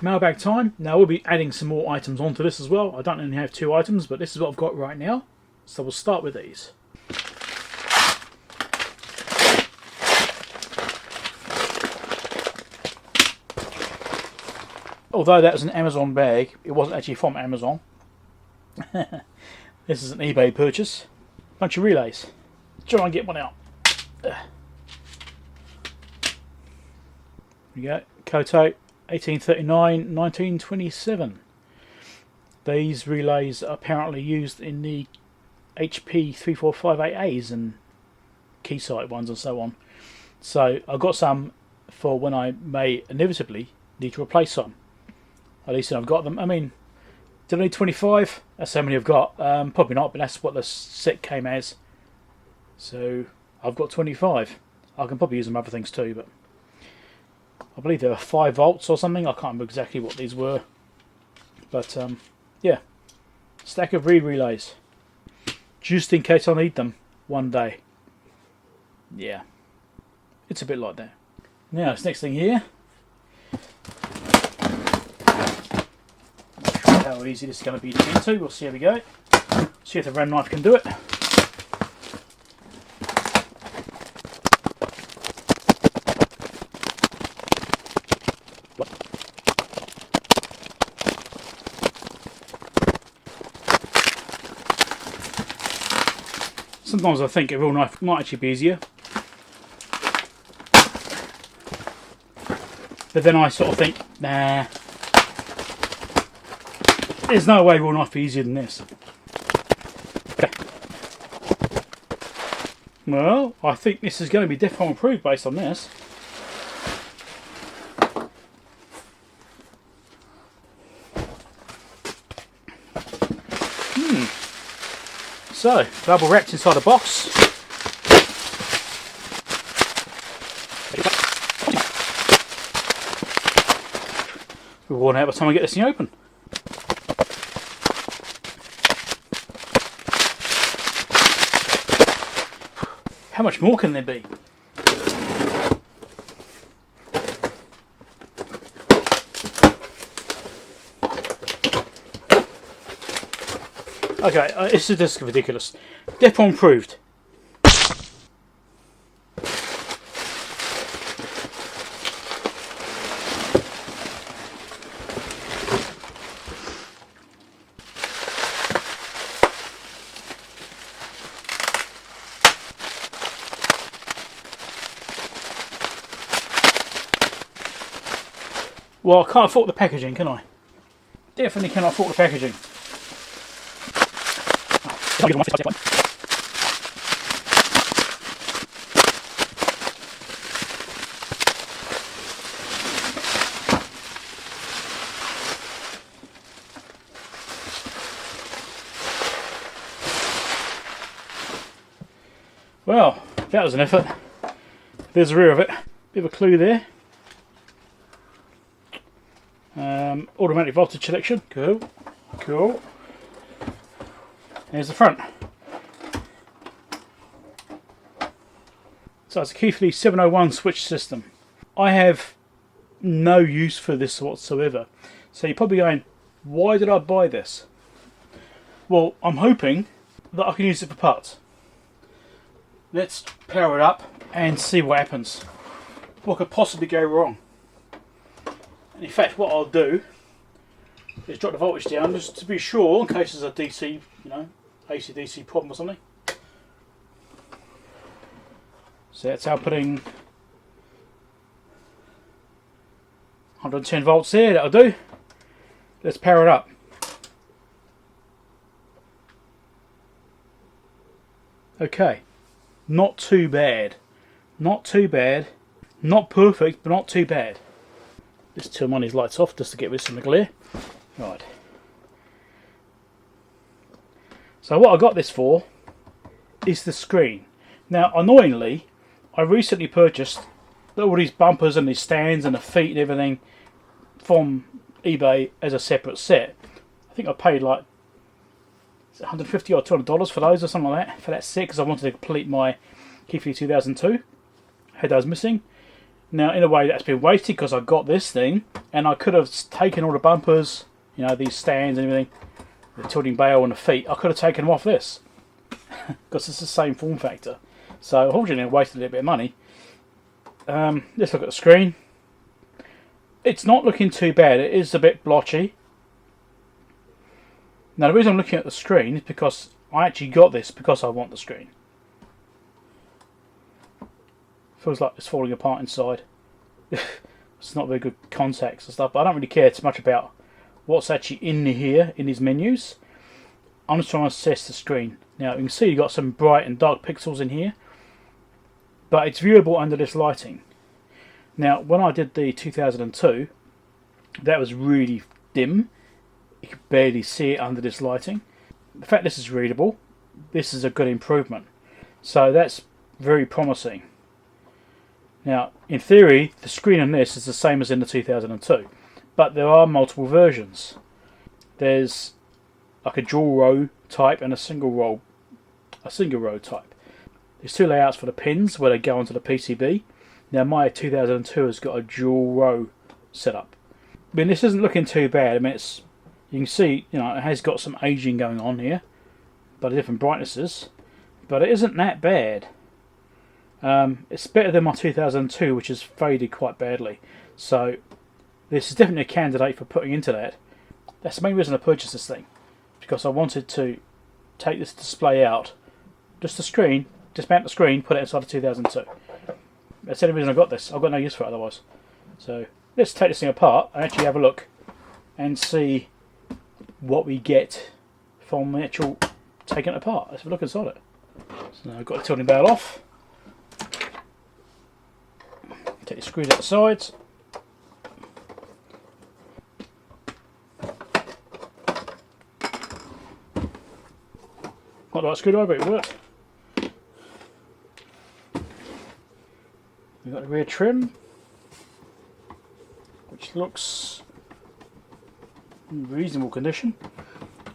Mailbag time. Now we'll be adding some more items onto this as well. I don't only have 2 items, but this is what I've got right now. So we'll start with these. Although that was an Amazon bag, it wasn't actually from Amazon. This is an eBay purchase. Bunch of relays. Try and get one out. There we go. Coto, 1839-1927. These relays are apparently used in the HP 3458As and Keysight ones and so on. So I've got some for when I may inevitably need to replace some. At least I've got them. I mean, do I need 25? That's how many I've got. Probably not, but that's what the set came as. So I've got 25. I can probably use them other things too, but I believe they were 5 volts or something. I can't remember exactly what these were. But yeah, stack of relays, just in case I need them one day. Yeah, it's a bit like that. Now this next thing here. How easy this is going to be to get into. We'll see how we go. See if the ram knife can do it. Sometimes I think a real knife might actually be easier. But then I sort of think, nah, there's no way real knife be easier than this. Well, I think this is going to be Defpom approved based on this. So, double wrapped inside a box. We're worn out by the time I get this thing open. How much more can there be? Okay, this is just ridiculous. Defpom approved. Well, I can't fault the packaging, can I? Definitely cannot fault the packaging. Well, that was an effort. There's the rear of it. Bit of a clue there. Automatic voltage selection. Cool. Cool. There's the front. So it's a Keithley 701 switch system. I have no use for this whatsoever. So you're probably going, why did I buy this? Well, I'm hoping that I can use it for parts. Let's power it up and see what happens. What could possibly go wrong? And in fact, what I'll do is drop the voltage down just to be sure, in case there's a DC, AC/DC problem or something. So that's outputting 110 volts there, that'll do. Let's power it up. Okay, not too bad. Not too bad. Not perfect, but not too bad. Just turn one of these lights off just to get rid of some of the glare. Right. So what I got this for is the screen. Now, annoyingly, I recently purchased all these bumpers and these stands and the feet and everything from eBay as a separate set. I think I paid like $150 or $200 for those or something like that, for that set, because I wanted to complete my Keithley 2002. Had those missing. Now, in a way, that's been wasted because I got this thing, and I could have taken all the bumpers, you know, these stands and everything, the tilting bail and the feet. I could have taken them off this because it's the same form factor. So, unfortunately, I wasted a little bit of money. Let's look at the screen. It's not looking too bad. It is a bit blotchy. Now, the reason I'm looking at the screen is because I actually got this because I want the screen. Feels like it's falling apart inside. It's not very good contacts and stuff, but I don't really care too much about what's actually in here in these menus. I'm just trying to assess the screen. Now, you can see you've got some bright and dark pixels in here, but it's viewable under this lighting. Now, when I did the 2002, that was really dim. You could barely see it under this lighting. The fact this is readable, this is a good improvement. So that's very promising. Now, in theory, the screen on this is the same as in the 2002, but there are multiple versions. There's like a dual row type and a single row type. There's two layouts for the pins where they go onto the PCB. Now, my 2002 has got a dual row setup. I mean, this isn't looking too bad. I mean, you can see, you know, it has got some aging going on here, but different brightnesses. But it isn't that bad. It's better than my 2002, which has faded quite badly. So this is definitely a candidate for putting into that. That's the main reason I purchased this thing, because I wanted to take this display out, just the screen, dismount the screen, put it inside the 2002. That's the only reason I got this. I've got no use for it otherwise. So let's take this thing apart and actually have a look and see what we get from the actual taking it apart. Let's have a look inside it. So now I've got the tilting bail off. Take the screws out the sides. Not the right screwdriver, but it worked. We've got the rear trim, which looks in reasonable condition.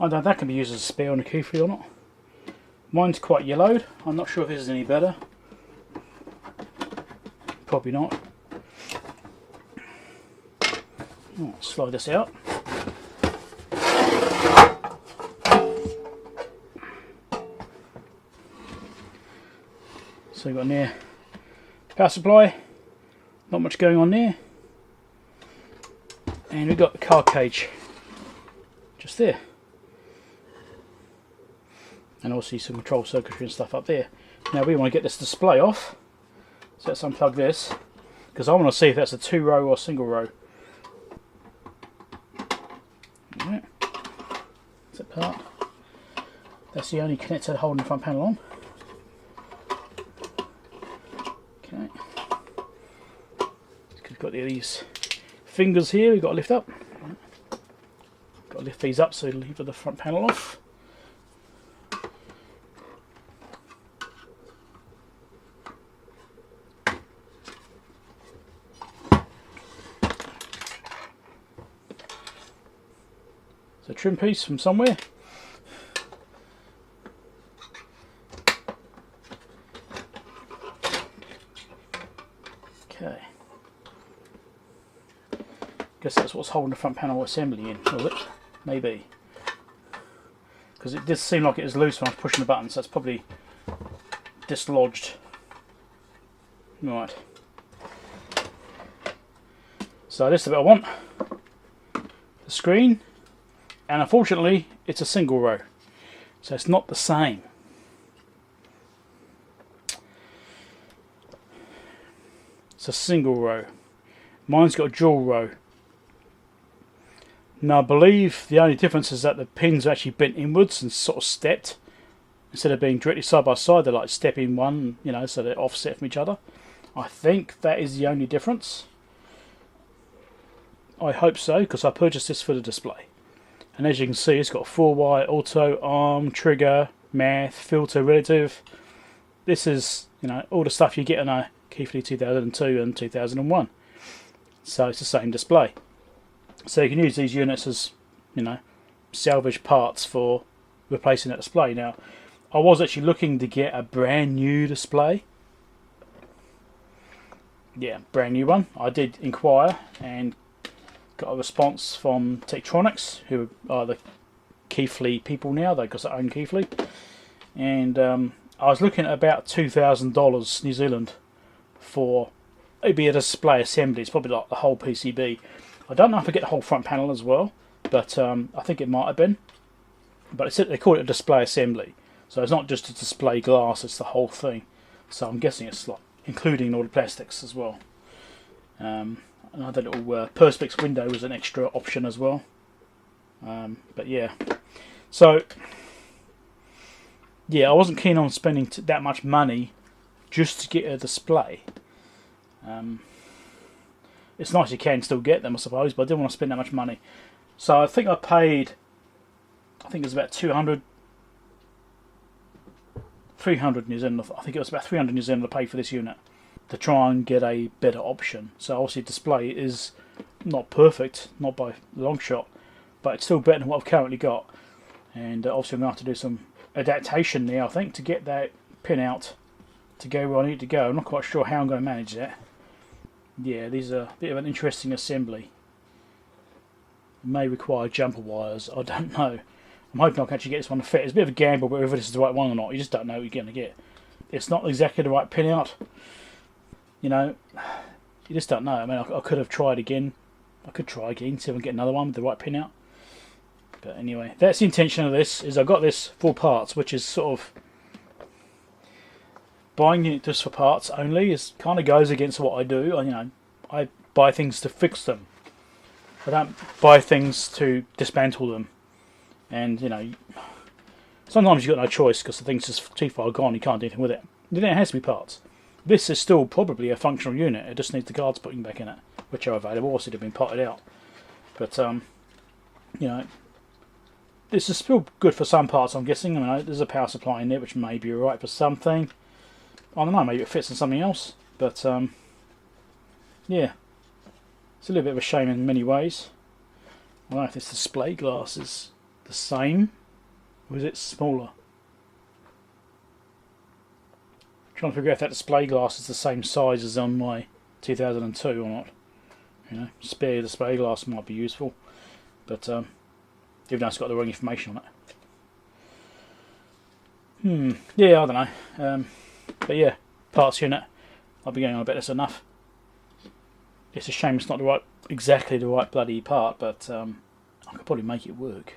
I don't know if that can be used as a spare on a Keithley or not. Mine's quite yellowed. I'm not sure if this is any better. Probably not. Oh, slide this out. So we've got near power supply, not much going on there, and we've got the car cage just there, and obviously some control circuitry and stuff up there. Now we want to get this display off, so let's unplug this, because I want to see if that's a 2-row or single row. Right. That's that part. That's the only connector holding the front panel on. Okay. We've got these fingers here we've got to lift up. Got to lift these up so it'll lift the front panel off. So trim piece from somewhere. Okay. Guess that's what's holding the front panel assembly in, was it? Maybe. Because it did seem like it was loose when I was pushing the button, so it's probably dislodged. Right. So this is the bit I want. The screen. And unfortunately, it's a single row. So it's not the same. It's a single row. Mine's got a dual row. Now I believe the only difference is that the pins are actually bent inwards and sort of stepped. Instead of being directly side by side, they're like stepping one, you know, so they're offset from each other. I think that is the only difference. I hope so, because I purchased this for the display. And as you can see, it's got 4-wire auto, arm, trigger, math, filter, relative. This is, you know, all the stuff you get on a Keithley 2002 and 2001. So it's the same display. So you can use these units as, you know, salvage parts for replacing that display. Now, I was actually looking to get a brand new display, yeah, brand new one. I did inquire and got a response from Tektronix, who are the Keithley people now. They've got their own Keithley, and I was looking at about $2,000 New Zealand for it'd be a display assembly. It's probably like the whole PCB. I don't know if I get the whole front panel as well, but I think it might have been. But they call it a display assembly, so it's not just a display glass; it's the whole thing. So I'm guessing it's like including all the plastics as well. Another little perspex window was an extra option as well. But yeah, so yeah, I wasn't keen on spending that much money just to get a display. It's nice you can still get them, I suppose, but I didn't want to spend that much money. So I think I paid, I think it was about 300 New Zealand. I think it was about 300 New Zealand to pay for this unit to try and get a better option. So obviously display is not perfect, not by a long shot, but it's still better than what I've currently got. And obviously I'm going to have to do some adaptation now, I think, to get that pin out to go where I need to go. I'm not quite sure how I'm going to manage that. Yeah, these are a bit of an interesting assembly. May require jumper wires, I don't know. I'm hoping I can actually get this one to fit. It's a bit of a gamble whether this is the right one or not. You just don't know what you're going to get. It's not exactly the right pin out. You know, you just don't know. I mean, I could have tried again. I could try again, see if I can get another one with the right pin out. But anyway, that's the intention of this, is I got this for parts, which is sort of buying it just for parts only. Is kind of goes against what I do. I buy things to fix them. I don't buy things to dismantle them. And sometimes you've got no choice because the thing's just too far gone. You can't do anything with it. Then it has to be parts. This is still probably a functional unit. It just needs the guards putting back in it, which are available. Also, they've been potted out. But this is still good for some parts, I'm guessing. I mean, there's a power supply in there, which may be alright for something. I don't know, maybe it fits in something else. But, yeah. It's a little bit of a shame in many ways. I don't know if this display glass is the same, or is it smaller? I'm trying to figure out if that display glass is the same size as on my 2002 or not. Spare display glass might be useful. But, even though it's got the wrong information on it. Yeah, I don't know. But yeah, parts unit. I'll be going on about this enough. It's a shame it's not exactly the right bloody part, but I could probably make it work.